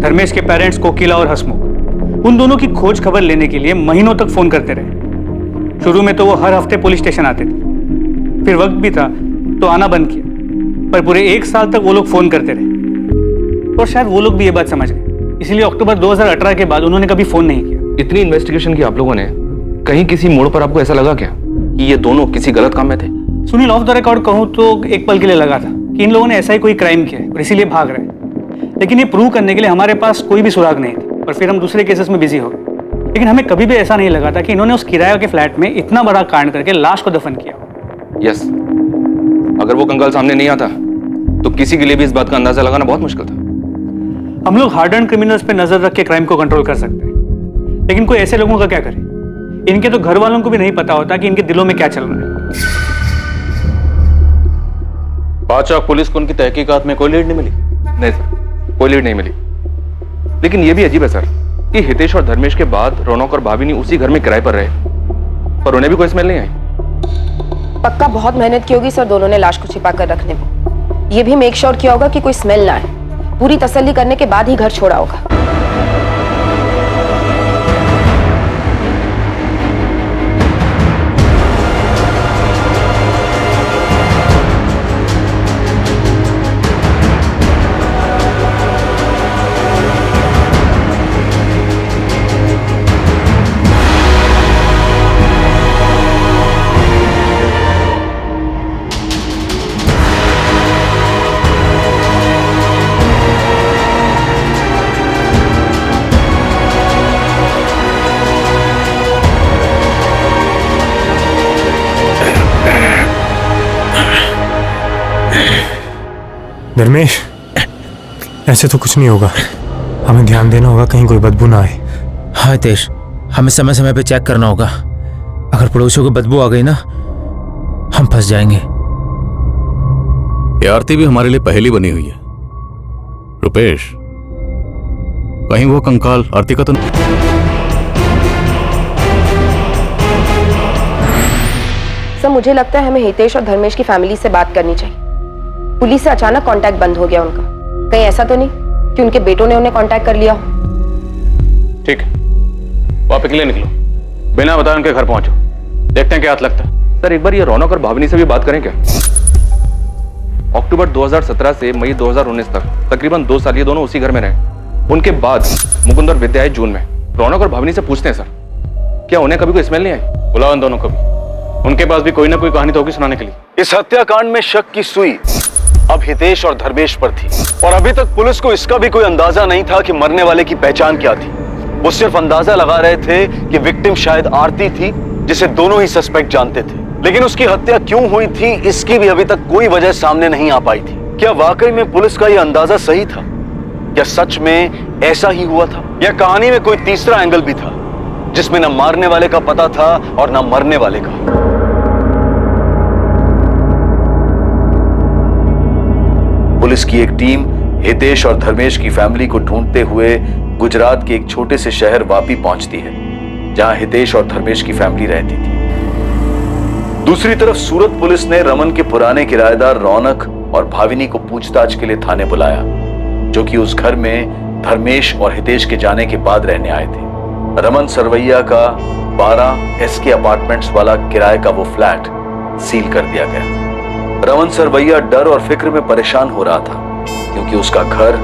धर्मेश के पेरेंट्स कोकिला और हसमुख, उन दोनों की खोज खबर लेने के लिए महीनों तक फोन करते रहे। शुरू में तो वो हर हफ्ते पुलिस स्टेशन आते थे, फिर वक्त भी था तो आना बंद किया, पर पूरे 1 साल तक वो लोग फोन करते रहे। और शायद वो लोग भी ये बात समझ गए, इसलिए अक्टूबर 2018 के बाद उन्होंने कभी फोन नहीं किया। इतनी इन्वेस्टिगेशन की आप लोगों ने, कहीं किसी मोड़ पर आपको ऐसा लगा क्या कि ये दोनों किसी गलत काम में थे? सुनील, ऑफ द रिकॉर्ड कहूं तो एक पल के लिए लगा था कि इन लोगों ने ऐसा ही कोई क्राइम किया है और इसीलिए भाग रहे हैं, लेकिन ये प्रूव करने के लिए हमारे पास कोई भी सुराग नहीं था और फिर हम दूसरे केसेस में बिजी हो गए। लेकिन हमें कभी भी ऐसा नहीं लगा था कि इन्होंने उस किराए के फ्लैट में इतना बड़ा कांड करके लाश को दफन किया। यस, अगर वो कंकाल सामने नहीं आता तो किसी के लिए भी इस बात का अंदाजा लगाना बहुत मुश्किल था। हम लोग हार्ड एंड क्रिमिनल्स पे नजर रख के क्राइम को कंट्रोल कर सकते हैं, लेकिन कोई ऐसे लोगों का क्या करे? इनके तो घर वालों को भी नहीं पता होता कि इनके दिलों में क्या चल रहा है। बादशाह पुलिस को उनकी तहकीकात में कोई लीड नहीं मिली? नहीं सर, कोई लीड नहीं मिली। लेकिन यह भी अजीब है सर कि हितेश और धर्मेश के बाद रौनक और भाभी उसी घर में किराए पर रहे, पर उन्हें भी कोई स्मेल नहीं आई। पक्का बहुत मेहनत की होगी सर दोनों ने लाश को छिपा कर रखने में। ये भी मेक श्योर किया होगा कि कोई स्मेल ना आए। पूरी तसल्ली करने के बाद ही घर छोड़ा होगा। धर्मेश, ऐसे तो कुछ नहीं होगा। हमें ध्यान देना होगा कहीं कोई बदबू ना आए। हाँ हितेश, हमें समय समय पे चेक करना होगा। अगर पड़ोसियों को बदबू आ गई ना, हम फंस जाएंगे। ये आरती भी हमारे लिए पहेली बनी हुई है। रुपेश, कहीं वो कंकाल आरती का तो नहीं? सर, मुझे लगता है हमें हितेश और धर्मेश की फैमिली से बात करनी चाहिए। पुलिस से अचानक कांटेक्ट बंद हो गया उनका। कहीं ऐसा तो नहीं कि उनके बेटों ने उन्हें कांटेक्ट कर लिया हो? ठीक है, आप अकेले निकलो, बिना बताए उनके घर पहुंचो, देखते हैं क्या हाथ लगता है। सर, एक बार ये रौनक और भावनी से भी बात करें क्या? अक्टूबर 2017 से मई 2019 तक तकरीबन 2 साल ये दोनों उसी घर में रहे। उनके बाद मुकुंद और विद्या जून में। रौनक और भावनी से पूछते हैं सर, क्या उन्हें कभी कोई स्मेल नहीं आई? बुलाओ इन दोनों को भी, उनके पास भी कोई ना कोई कहानी तो होगी सुनाने के लिए। इस हत्याकांड में शक की सुई अब हितेश और धर्मेश पर थी, और अभी तक पुलिस को इसका भी कोई अंदाजा नहीं था कि मरने वाले की पहचान क्या थी। वो सिर्फ अंदाजा लगा रहे थे कि विक्टिम शायद आरती थी, जिसे दोनों ही सस्पेक्ट जानते थे। लेकिन उसकी हत्या क्यों हुई थी, इसकी भी अभी तक कोई वजह सामने नहीं आ पाई थी। क्या वाकई में पुलिस का यह अंदाजा सही था? क्या सच में ऐसा ही हुआ था, या कहानी में कोई तीसरा एंगल भी था जिसमें न मारने वाले का पता था और न मरने वाले का? पुलिस की एक टीम हितेश और धर्मेश की फैमिली को ढूंढते हुए गुजरात के एक छोटे से शहर वापी पहुंचती है, जहां हितेश और धर्मेश की फैमिली रहती थी। दूसरी तरफ सूरत पुलिस ने रमन के पुराने किराएदार रौनक और भाविनी को पूछताछ के लिए थाने बुलाया, जो कि उस घर में धर्मेश और हितेश के जाने के बाद रहने आए थे। रमन सरवैया का 12 SK अपार्टमेंट्स वाला किराए का वो फ्लैट सील कर दिया गया। रमन सरवैया डर और फिक्र में परेशान हो रहा था, क्योंकि उसका घर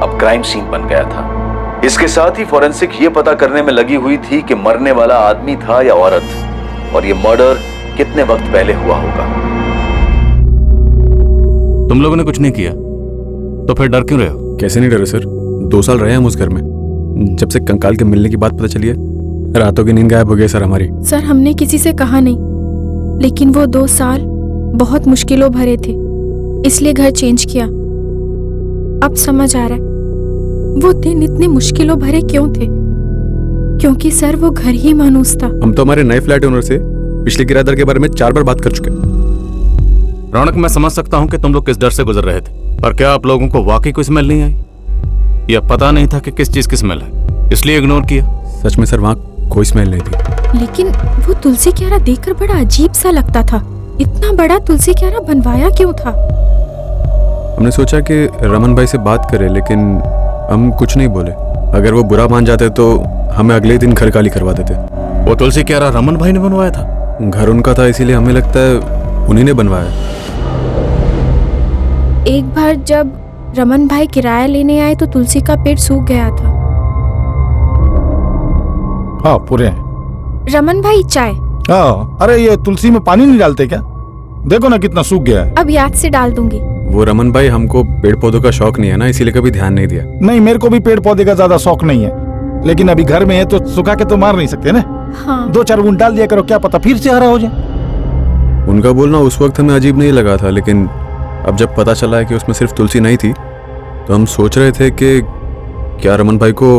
अब क्राइम सीन बन गया था। इसके साथ ही फॉरेंसिक ये पता करने में लगी हुई थी कि मरने वाला आदमी था या औरत, और ये मर्डर कितने वक्त पहले हुआ होगा। तुम लोगों ने कुछ नहीं किया तो फिर डर क्यों रहे हो? कैसे नहीं डरे सर, 2 साल रहे हम उस घर में। जब से कंकाल के मिलने की बात पता चली है, रातों की नींद गायब हो गई सर हमारी। सर, हमने किसी से कहा नहीं, लेकिन वो 2 साल बहुत मुश्किलों भरे थे, इसलिए घर चेंज किया। अब समझ आ रहा है वो दिन इतने मुश्किलों भरे क्यों थे, क्योंकि सर वो घर ही मानूस था। हम तो हमारे नए फ्लैट ओनर से पिछले किराएदार के बारे में 4 बार बात कर चुके। रौनक, मैं समझ सकता हूँ कि तुम लोग किस डर से गुजर रहे थे, पर क्या आप लोगों को वाकई कोई स्मेल नहीं आई? या पता नहीं था कि किस चीज की स्मेल है, इसलिए इग्नोर किया? सच में सर, वहाँ कोई स्मेल नहीं थी। लेकिन वो तुलसी क्यारा देखकर बड़ा अजीब सा लगता था। इतना बड़ा तुलसी क्यारा बनवाया क्यों था? हमने सोचा कि रमन भाई से बात करें, लेकिन हम कुछ नहीं बोले। अगर वो बुरा मान जाते तो हमें अगले दिन घर खाली करवा देते। वो तुलसी क्यारा रमन भाई ने बनवाया था? घर उनका था, इसीलिए हमें लगता है उन्हीं ने बनवाया। एक बार जब रमन भाई किराया लेने आए तो तुलसी का पेट सूख गया था। हाँ पूरे हैं। रमन भाई चाय। हाँ, अरे ये तुलसी में पानी नहीं डालते क्या? देखो ना कितना सूख गया है। अब याद से डाल दूंगी। वो रमन भाई हमको पेड़ पौधों का शौक नहीं है ना, इसीलिए कभी ध्यान नहीं दिया। नहीं, मेरे को भी पेड़ पौधे का ज्यादा शौक नहीं है, लेकिन अभी घर में है तो सुखा के तो मार नहीं सकते ना। हाँ। 2-4 बूंद डाल दिया करो, क्या पता फिर से हरा हो जाए। उनका बोलना उस वक्त हमें अजीब नहीं लगा था, लेकिन अब जब पता चला है कि उसमें सिर्फ तुलसी नहीं थी तो हम सोच रहे थे कि क्या रमन भाई को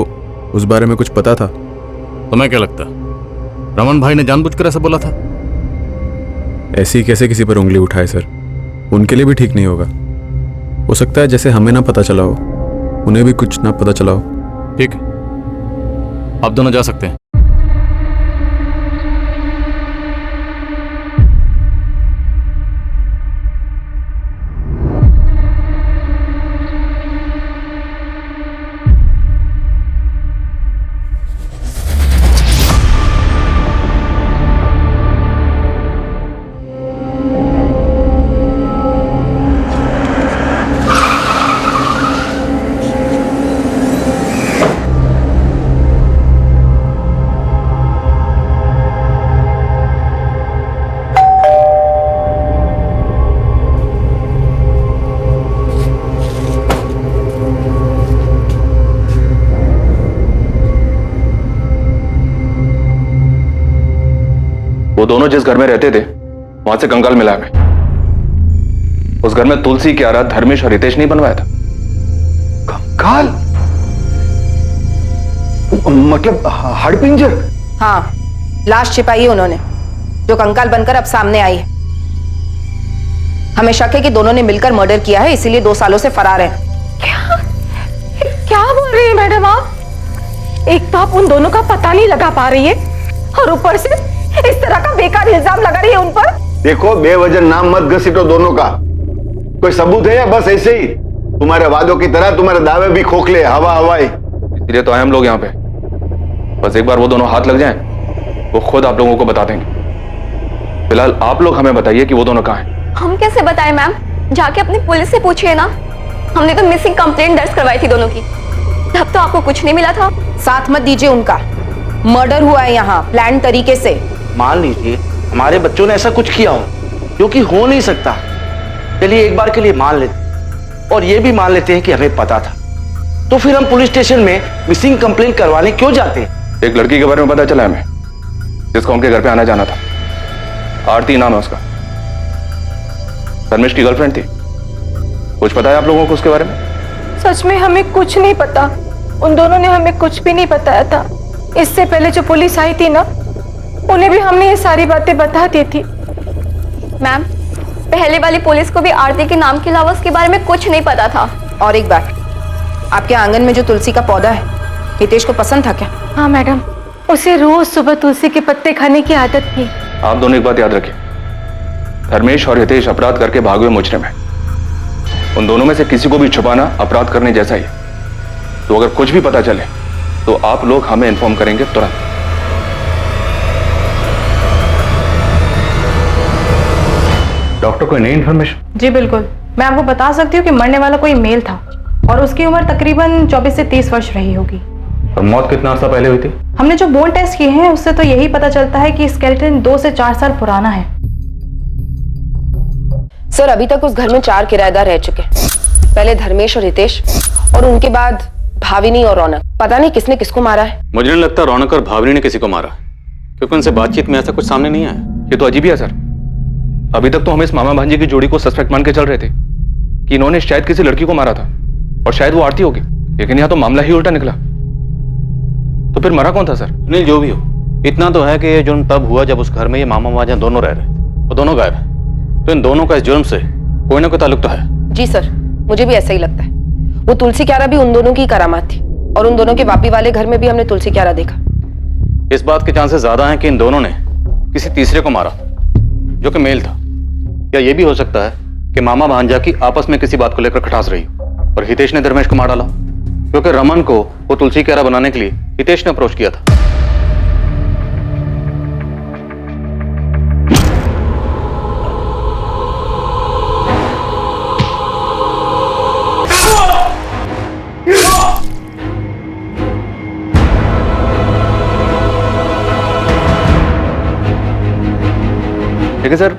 उस बारे में कुछ पता था। तुम्हें क्या लगता, रमन भाई ने जानबूझकर ऐसा बोला था? ऐसे ही कैसे किसी पर उंगली उठाए सर, उनके लिए भी ठीक नहीं होगा। हो सकता है जैसे हमें ना पता चला हो, उन्हें भी कुछ ना पता चला हो। ठीक है, आप दोनों जा सकते हैं। वो दोनों जिस घर में रहते थे वहां से कंकाल मिला हमें। उस घर में तुलसी, क्यारा, धर्मेश और हितेश नहीं बनवाया था। कंकाल मतलब हड़पिंजर? हाँ, लाश छिपाई है उन्होंने, जो कंकाल बनकर अब सामने आई है। हमें शक है कि दोनों ने मिलकर मर्डर किया है, इसीलिए 2 सालों से फरार है। क्या बोल रही है मैडम आप? एक तो आप उन दोनों का पता नहीं लगा पा रही है और ऊपर से इस तरह का बेकार इल्जाम लगा रही है उन पर। देखो, बेवजह नाम मत घसीटो दोनों का। कोई सबूत है या बस ऐसे ही तुम्हारे वादों की तरह तुम्हारे दावे भी खोखले, हवा हवाई? इसलिए तो आए हम लोग यहाँ पे। बस एक बार वो दोनों हाथ लग जाएं, वो खुद आप लोगों को बता देंगे। फिलहाल आप लोग हमें बताइए कि वो दोनों कहाँ हैं। हम कैसे बताएं मैम? जाके अपनी पुलिस से पूछिए ना। हमने तो मिसिंग कंप्लेंट दर्ज करवाई थी दोनों की, तब तो आपको कुछ नहीं मिला था। साथ मत दीजिए उनका। मर्डर हुआ है यहाँ प्लान तरीके से। मान लीजिए हमारे बच्चों ने ऐसा कुछ किया हो, जो कि हो नहीं सकता। चलिए एक बार के लिए मान लेते, और ये भी मान लेते हैं कि हमें पता था, तो फिर हम पुलिस स्टेशन में मिसिंग कंप्लेंट करवाने क्यों जाते? एक लड़की के बारे में पता चला हमें, जिसका उनके घर पे आना जाना था। आरती नाम है उसका, धर्मेश की गर्लफ्रेंड थी। कुछ पता है आप लोगों को उसके बारे में? सच में हमें कुछ नहीं पता। उन दोनों ने हमें कुछ भी नहीं बताया था। इससे पहले जो पुलिस आई थी ना, उन्हें भी हमने ये सारी बातें बता दी थी। मैम, पहले वाली पुलिस को भी आरती के नाम के अलावा उसके बारे में कुछ नहीं पता था। और एक बात, आपके आंगन में जो तुलसी का पौधा है, हितेश को पसंद था क्या? हाँ मैडम, उसे रोज सुबह तुलसी के पत्ते खाने की आदत थी। आप दोनों एक बात याद रखिए, धर्मेश और हितेश अपराध करके भागे हुए मुजरिम हैं। उन दोनों में से किसी को भी छुपाना अपराध करने जैसा ही है। तो अगर कुछ भी पता चले तो आप लोग हमें इन्फॉर्म करेंगे तुरंत। डॉक्टर, कोई नई इन्फॉर्मेशन? जी बिल्कुल, मैं आपको बता सकती हूँ कि मरने वाला कोई मेल था और उसकी उम्र तकरीबन 24 से 30 वर्ष रही होगी। और मौत कितना अर्सा पहले हुई थी? हमने जो बोन टेस्ट किए हैं उससे तो यही पता चलता है कि स्केलेटन 2 से 4 साल पुराना है। सर, अभी तक उस घर में 4 किराएदार रह चुके हैं। पहले धर्मेश और हितेश, और उनके बाद भाविनी और रौनक। पता नहीं किसने किसको मारा है। मुझे नहीं लगता रौनक और भावनी ने किसी को मारा, क्योंकि उनसे बातचीत में ऐसा कुछ सामने नहीं आया। ये तो अजीब ही है सर। अभी तक तो हम इस मामा भांजे की जोड़ी को सस्पेक्ट मान के चल रहे थे कि इन्होंने शायद किसी लड़की को मारा था, और शायद वो आरती होगी। लेकिन यहाँ तो मामला ही उल्टा निकला। तो फिर मरा कौन था सर? नहीं, जो भी हो, इतना तो है कि ये जुर्म तब हुआ जब उस घर में ये मामा भांजा दोनों रह रहे थे। वो दोनों गायब है, तो इन दोनों का इस जुर्म से कोई ना कोई ताल्लुक तो है। जी सर, मुझे भी ऐसा ही लगता है। वो तुलसी क्यारा भी उन दोनों की करामात थी, और उन दोनों के वापी वाले घर में भी हमने तुलसी क्यारा देखा। इस बात के चांसेस ज्यादा हैं कि इन दोनों ने किसी तीसरे को मारा, जो कि मेल था। या ये भी हो सकता है कि मामा भांजा की आपस में किसी बात को लेकर खटास रही हो और हितेश ने धर्मेश को मार डाला, क्योंकि रमन को वो तुलसी क्यारा बनाने के लिए हितेश ने अप्रोच किया था। लेकिन सर,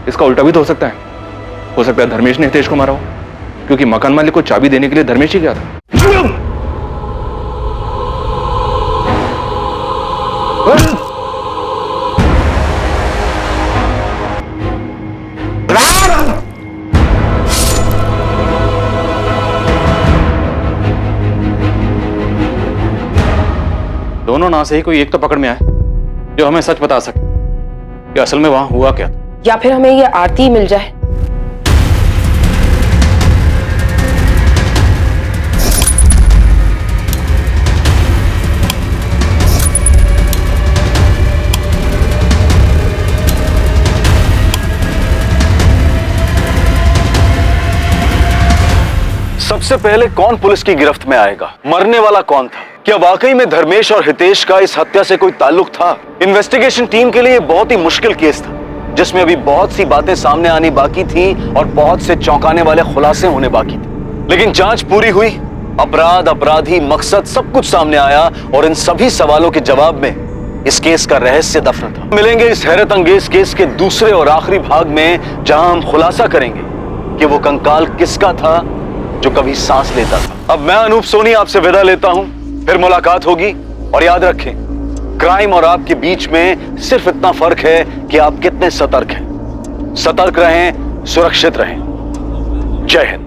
इसका उल्टा भी तो हो सकता है। हो सकता है धर्मेश ने हितेश को मारा हो, क्योंकि मकान मालिक को चाबी देने के लिए धर्मेश ही गया था। दोनों ना से ही कोई एक तो पकड़ में आए जो हमें सच बता सके कि असल में वहां हुआ क्या था। या फिर हमें ये आरती मिल जाए। सबसे पहले कौन पुलिस की गिरफ्त में आएगा? मरने वाला कौन था? क्या वाकई में धर्मेश और हितेश का इस हत्या से कोई ताल्लुक था? इन्वेस्टिगेशन टीम के लिए बहुत ही मुश्किल केस था, जिसमें अभी बहुत सी बातें सामने आनी बाकी थी और बहुत से चौंकाने वाले खुलासे होने बाकी थे। लेकिन जांच पूरी हुई, अपराध, अपराधी, मकसद सब कुछ सामने आया और इन सभी सवालों के जवाब में इस केस का रहस्य दफन था। मिलेंगे इस हैरत अंगेज केस के दूसरे और आखिरी भाग में, जहां हम खुलासा करेंगे कि वो कंकाल किसका था जो कभी सांस लेता था। अब मैं अनूप सोनी आपसे विदा लेता हूं, फिर मुलाकात होगी। और याद रखें, क्राइम और आपके बीच में सिर्फ इतना फर्क है कि आप कितने सतर्क हैं। सतर्क रहें, सुरक्षित रहें। जय हिंद।